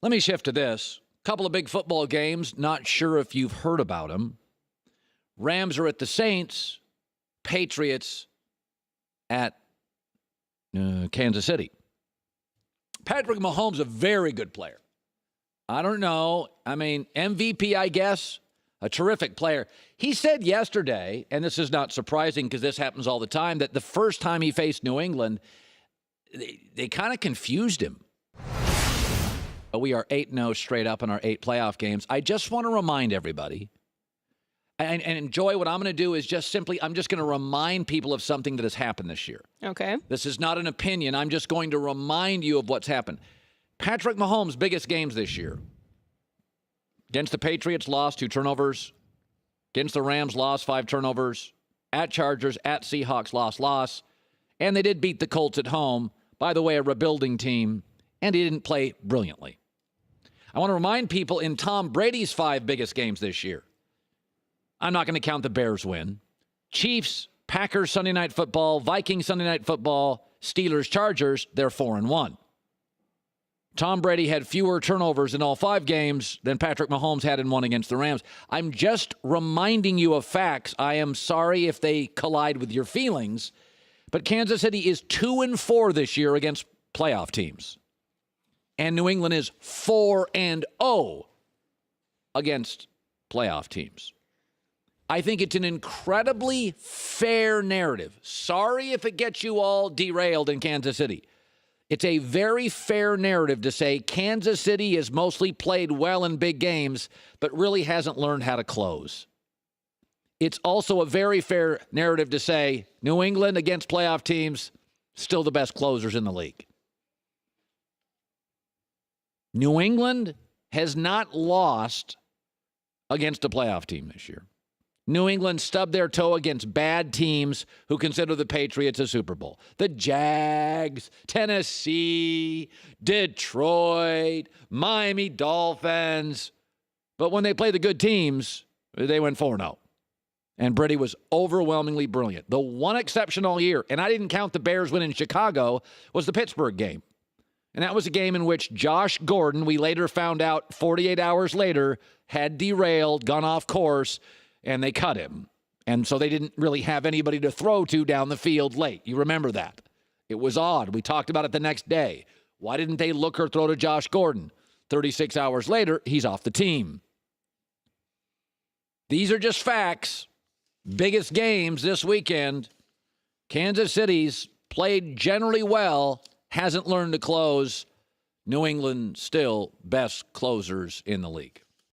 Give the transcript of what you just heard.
Let me shift to this. Couple of big football games. Not sure if you've heard about them. Rams are at the Saints. Patriots at Kansas City. Patrick Mahomes, a very good player. I don't know. I mean, MVP, I guess. A terrific player. He said yesterday, and this is not surprising because this happens all the time, that the first time he faced New England, they kind of confused him. We are 8-0 straight up in our 8 playoff games. I just want to remind everybody, and Joy, what I'm going to do is I'm just going to remind people of something that has happened this year. Okay. This is not an opinion. I'm just going to remind you of what's happened. Patrick Mahomes' biggest games this year. Against the Patriots, lost 2 turnovers. Against the Rams, lost 5 turnovers. At Chargers, at Seahawks, loss. And they did beat the Colts at home. By the way, a rebuilding team. And he didn't play brilliantly. I want to remind people in Tom Brady's 5 biggest games this year. I'm not going to count the Bears win. Chiefs, Packers Sunday Night Football, Vikings Sunday Night Football, Steelers, Chargers, they're 4-1. Tom Brady had fewer turnovers in all 5 games than Patrick Mahomes had in one against the Rams. I'm just reminding you of facts. I am sorry if they collide with your feelings, but Kansas City is 2-4 this year against playoff teams. And New England is 4-0 against playoff teams. I think it's an incredibly fair narrative. Sorry if it gets you all derailed in Kansas City. It's a very fair narrative to say Kansas City has mostly played well in big games, but really hasn't learned how to close. It's also a very fair narrative to say New England against playoff teams, still the best closers in the league. New England has not lost against a playoff team this year. New England stubbed their toe against bad teams who consider the Patriots a Super Bowl. The Jags, Tennessee, Detroit, Miami Dolphins. But when they play the good teams, they went 4-0. And Brady was overwhelmingly brilliant. The one exception all year, and I didn't count the Bears win in Chicago, was the Pittsburgh game. And that was a game in which Josh Gordon, we later found out 48 hours later, had derailed, gone off course, and they cut him. And so they didn't really have anybody to throw to down the field late. You remember that. It was odd. We talked about it the next day. Why didn't they look or throw to Josh Gordon? 36 hours later, he's off the team. These are just facts. Biggest games this weekend. Kansas City's played generally well, hasn't learned to close. New England still best closers in the league.